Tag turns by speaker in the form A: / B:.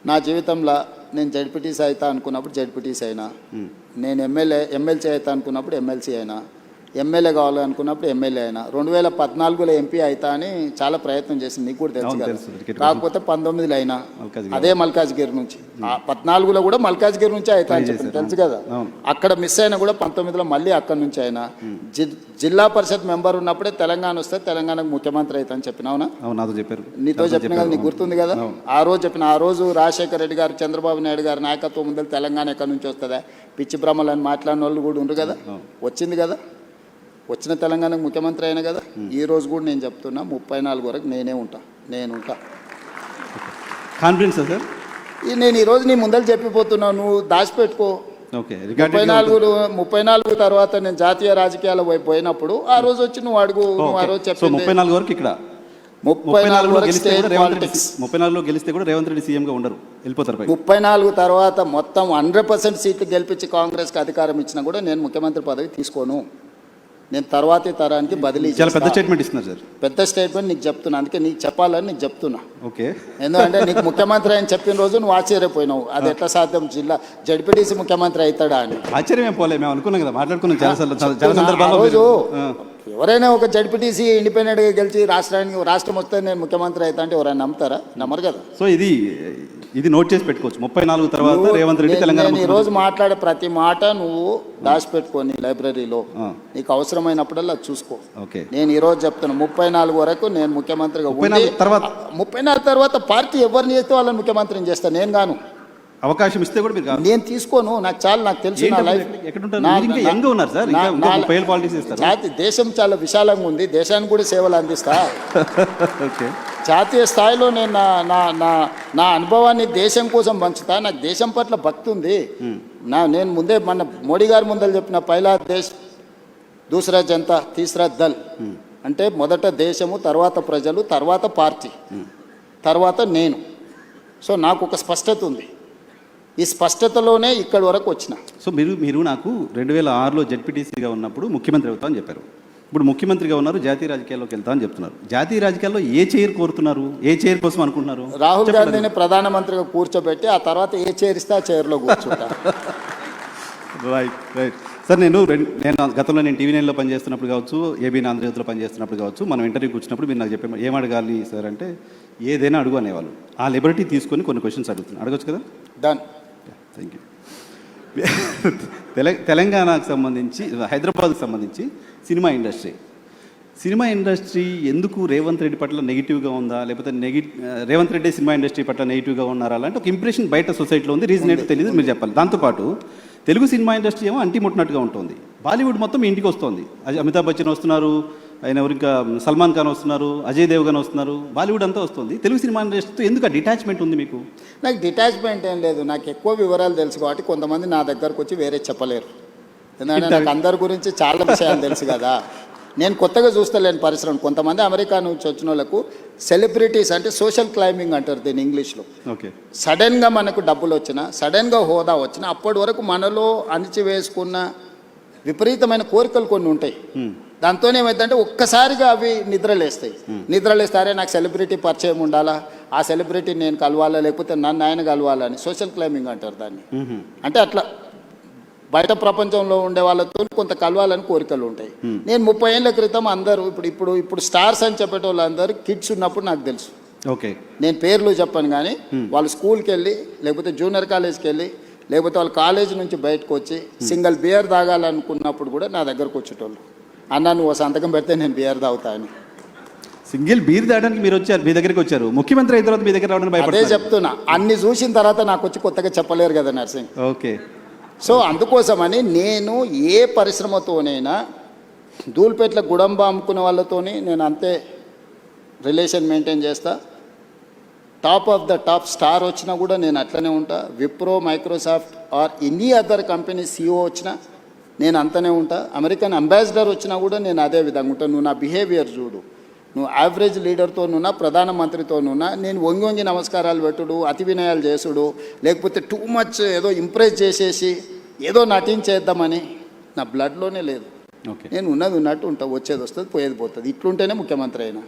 A: నా జీవితంలో నేను జడ్పీటీసీ అవుతా అనుకున్నప్పుడు జడ్పీటీసీ అయినా, నేను ఎమ్మెల్సీ అవుతా అనుకున్నప్పుడు ఎమ్మెల్సీ అయినా, ఎమ్మెల్యే కావాలనుకున్నప్పుడు ఎమ్మెల్యే అయినా, 2014లో ఎంపీ అవుతా అని చాలా ప్రయత్నం చేసింది, నీకు కూడా తెలుసు కదా. కాకపోతే 19లో అయినా అదే మల్కాజ్గిరి నుంచి, 14లో కూడా మల్కాజ్గిరి నుంచి అవుతా అని చెప్పింది తెలుసు కదా. అక్కడ మిస్ అయినా కూడా 19లో మళ్ళీ అక్కడి నుంచి అయినా. జిల్లా పరిషత్ మెంబర్ ఉన్నప్పుడే తెలంగాణ వస్తే తెలంగాణకు ముఖ్యమంత్రి అవుతా అని చెప్పిన, అవునా? నీతో చెప్పిన కదా, నీకు గుర్తుంది కదా. ఆ రోజు చెప్పిన, ఆ రోజు రాజశేఖర రెడ్డి గారు, చంద్రబాబు నాయుడు గారు నాయకత్వం ముందు తెలంగాణ ఎక్కడి నుంచి వస్తుందా, పిచ్చి భ్రమలు అని మాట్లాడిన వాళ్ళు కూడా ఉండరు కదా. వచ్చింది కదా, వచ్చిన తెలంగాణకు ముఖ్యమంత్రి అయినా కదా. ఈ రోజు కూడా నేను చెప్తున్నా 34 వరకు నేను ఉంటా.
B: కాన్ఫిడెన్స్ సార్,
A: నేను ఈరోజు నీ ముందర చెప్పిపోతున్నా, నువ్వు దాచిపెట్టుకో. 34 తర్వాత నేను జాతీయ రాజకీయాల వైపు పోయినప్పుడు ఆ రోజు వచ్చి నువ్వు అడుగు. నువ్వు ఆ రోజు చెప్పి
B: 34 వరకు ఇక్కడ
A: 34 వరకు స్టేట్ పాలిటిక్స్.
B: 34లో గెలిస్తే కూడా రేవంత్ రెడ్డి సీఎంగా ఉండరు, వెళ్ళిపోతారు.
A: 34 తర్వాత మొత్తం 100% సీట్లు గెలిపించి కాంగ్రెస్కి అధికారం ఇచ్చినా కూడా నేను ముఖ్యమంత్రి పదవి తీసుకోను. నేను తర్వాతి తరానికి బదిలీ.
B: చాలా పెద్ద స్టేట్మెంట్ ఇస్తున్నారు సార్.
A: పెద్ద స్టేట్మెంట్ నీకు చెప్తున్నా, అందుకే నీకు చెప్పాలని నీకు చెప్తున్నా.
B: ఓకే, ఎందుకంటే
A: నీకు ముఖ్యమంత్రి అని చెప్పిన రోజు నువ్వు ఆశ్చర్యపోయినావు, అది ఎట్లా సాధ్యం, జడ్పీటీసీ ముఖ్యమంత్రి అవుతాడా అని.
B: ఆశ్చర్యం ఏం పోలే, మేము అనుకున్నాం కదా, మాట్లాడుకున్నాం చాలా సందర్భాల్లో.
A: రోజు ఎవరైనా ఒక జడ్పీటీసీ ఇండిపెండెంట్గా గెలిచి రాష్ట్రం వస్తే నేను ముఖ్యమంత్రి అవుతా అంటే ఎవరైనా నమ్ముతారా? నమ్మరు కదా.
B: సో ఇది నోట్ చేసి పెట్టుకోవచ్చు. 34 తర్వాత రేవంత్ రెడ్డి తెలంగాణ.
A: ఈ రోజు మాట్లాడే ప్రతి మాట నువ్వు దాచిపెట్టుకొని లైబ్రరీలో నీకు అవసరమైనప్పుడల్లా చూసుకో. నేను ఈ రోజు చెప్తున్నా, 34 వరకు నేను ముఖ్యమంత్రిగా ఉండి 34 తర్వాత పార్టీ ఎవరిని చేస్తే వాళ్ళని ముఖ్యమంత్రిని చేస్తా. నేను గాను
B: అవకాశం ఇస్తే కూడా మీరు
A: నేను తీసుకోను. నాకు తెలుసు నా లైఫ్. దేశం చాలా విశాలంగా ఉంది, దేశానికి కూడా సేవలు అందిస్తా. జాతీయ స్థాయిలో నేను నా అనుభవాన్ని దేశం కోసం పంచుతా. నాకు దేశం పట్ల భక్తి ఉంది. నేను ముందే మన మోడీ గారి ముందర చెప్పిన, పైలా దేశ్ దూసరా జనతా తీసరా దల్, అంటే మొదట దేశము, తర్వాత ప్రజలు, తర్వాత పార్టీ, తర్వాత నేను. సో నాకు ఒక స్పష్టత ఉంది, ఈ స్పష్టతలోనే ఇక్కడి వరకు వచ్చిన.
B: సో మీరు నాకు 2006లో జడ్పీటీసీగా ఉన్నప్పుడు ముఖ్యమంత్రి అవుతా అని చెప్పారు. ఇప్పుడు ముఖ్యమంత్రిగా ఉన్నారు, జాతీయ రాజకీయాల్లోకి వెళ్తా అని చెప్తున్నారు. జాతీయ రాజకీయాల్లో ఏ చైర్ కోరుతున్నారు, ఏ చైర్ కోసం అనుకుంటున్నారు?
A: రాహుల్ గాంధీని ప్రధానమంత్రిగా కూర్చోబెట్టి ఆ తర్వాత ఏ చైర్ ఇస్తే ఆ చైర్లో కూర్చుంటా.
B: రైట్ సార్, నేను గతంలో టీవీ 9లో పనిచేస్తున్నప్పుడు కావచ్చు, ఏబీఎన్ ఆంధ్రజ్యోతిలో పనిచేస్తున్నప్పుడు కావచ్చు, మనం ఇంటర్వ్యూకి వచ్చినప్పుడు మీరు నాకు చెప్పే ఏం అడగాలి సార్ అంటే ఏదైనా అడుగు అనేవాళ్ళు. ఆ లిబర్టీ తీసుకొని కొన్ని క్వశ్చన్స్ అడుగుతున్నాను, అడగచ్చు కదా?
A: డన్.
B: Thank you. తెలంగాణకు సంబంధించి, హైదరాబాద్కి సంబంధించి సినిమా ఇండస్ట్రీ ఎందుకు రేవంత్ రెడ్డి పట్ల నెగిటివ్గా ఉందా, లేకపోతే రేవంత్ రెడ్డి సినిమా ఇండస్ట్రీ పట్ల నెగిటివ్గా ఉన్నారా అలాంటి ఒక ఇంప్రెషన్ బయట సొసైటీలో ఉంది. రీజన్ ఏంటో తెలియదు, మీరు చెప్పాలి. దాంతోపాటు తెలుగు సినిమా ఇండస్ట్రీ ఏమో అంటిముట్టినట్టుగా ఉంటుంది. బాలీవుడ్ మొత్తం ఇంటికి వస్తుంది. అమితాబ్ బచ్చన్ వస్తున్నారు, ఆయన ఇంకా సల్మాన్ ఖాన్ వస్తున్నారు, అజయ్ దేవ్గన్ వస్తున్నారు, బాలీవుడ్ అంతా వస్తుంది. తెలుగు సినిమా ఇండస్ట్రీతో ఎందుకు డిటాచ్మెంట్ ఉంది మీకు?
A: నాకు డిటాచ్మెంట్ ఏం లేదు, నాకు ఎక్కువ వివరాలు తెలుసు కాబట్టి కొంతమంది నా దగ్గరకు వచ్చి వేరే చెప్పలేరు. ఎందుకంటే నాకు అందరి గురించి చాలా విషయాలు తెలుసు కదా. నేను కొత్తగా చూస్తలేను పరిశ్రమ. కొంతమంది అమెరికా నుంచి వచ్చిన వాళ్ళకు సెలబ్రిటీస్ అంటే సోషల్ క్లైంబింగ్ అంటారు దీన్ని ఇంగ్లీష్లో. సడన్గా మనకు డబ్బులు వచ్చినా, సడన్గా హోదా వచ్చినా, అప్పటి వరకు మనలో అణిచివేసుకున్న విపరీతమైన కోరికలు కొన్ని ఉంటాయి. దాంతో ఏమైందంటే ఒక్కసారిగా అవి నిద్రలేస్తారే నాకు సెలబ్రిటీ పరిచయం ఉండాలా, ఆ సెలబ్రిటీ నేను కలవాలా, లేకపోతే నన్ను ఆయన కలవాలా అని సోషల్ క్లైంబింగ్ అంటారు దాన్ని. అంటే అట్లా బయట ప్రపంచంలో ఉండే వాళ్ళతో కొంత కలవాలని కోరికలు ఉంటాయి. నేను 30 ఏళ్ళ క్రితం అందరూ ఇప్పుడు స్టార్స్ అని చెప్పేటోళ్ళు అందరూ కిడ్స్ ఉన్నప్పుడు నాకు తెలుసు. నేను పేర్లు చెప్పాను కానీ వాళ్ళు స్కూల్కి వెళ్ళి, లేకపోతే జూనియర్ కాలేజ్కి వెళ్ళి, లేకపోతే వాళ్ళు కాలేజ్ నుంచి బయటకు వచ్చి సింగిల్ బియర్ తాగాలనుకున్నప్పుడు కూడా నా దగ్గరకు వచ్చేటోళ్ళు. అన్న నువ్వు సంతకం పెడితే నేను బియర్ తాగుతా అని.
B: సింగిల్ బీర్ తాగడానికి మీరు వచ్చారు, మీ దగ్గరికి వచ్చారు. ముఖ్యమంత్రి అయిన తర్వాత మీ దగ్గర రావడానికి
A: అదే చెప్తున్నా. అన్ని చూసిన తర్వాత నాకు వచ్చి కొత్తగా చెప్పలేరు కదా నర్సింగ్.
B: ఓకే.
A: సో అందుకోసమని నేను ఏ పరిశ్రమతోనైనా, ధూల్పేట్ల గుడంబ అమ్ముకునే వాళ్ళతోని నేను అంతే రిలేషన్ మెయింటైన్ చేస్తా. Top of the top star వచ్చినా కూడా నేను అట్లనే ఉంటా. Wipro, Microsoft or any other company CEO వచ్చినా నేను అంతనే ఉంటా. అమెరికన్ అంబాసిడర్ వచ్చినా కూడా నేను అదే విధంగా ఉంటాను. నువ్వు నా బిహేవియర్ చూడు, నువ్వు యావరేజ్ లీడర్తోనున్నా, ప్రధానమంత్రితోనున్నా నేను వంగి నమస్కారాలు పెట్టుడు, అతి వినయాలు చేసుడు, లేకపోతే టూ మచ్ ఏదో ఇంప్రెస్ చేసేసి ఏదో నటించేద్దామని నా బ్లడ్లోనే లేదు. నేను ఉన్నది ఉన్నట్టు ఉంటా, వచ్చేది వస్తుంది, పోయేది పోతుంది. ఇట్లుంటేనే ముఖ్యమంత్రి అయినా.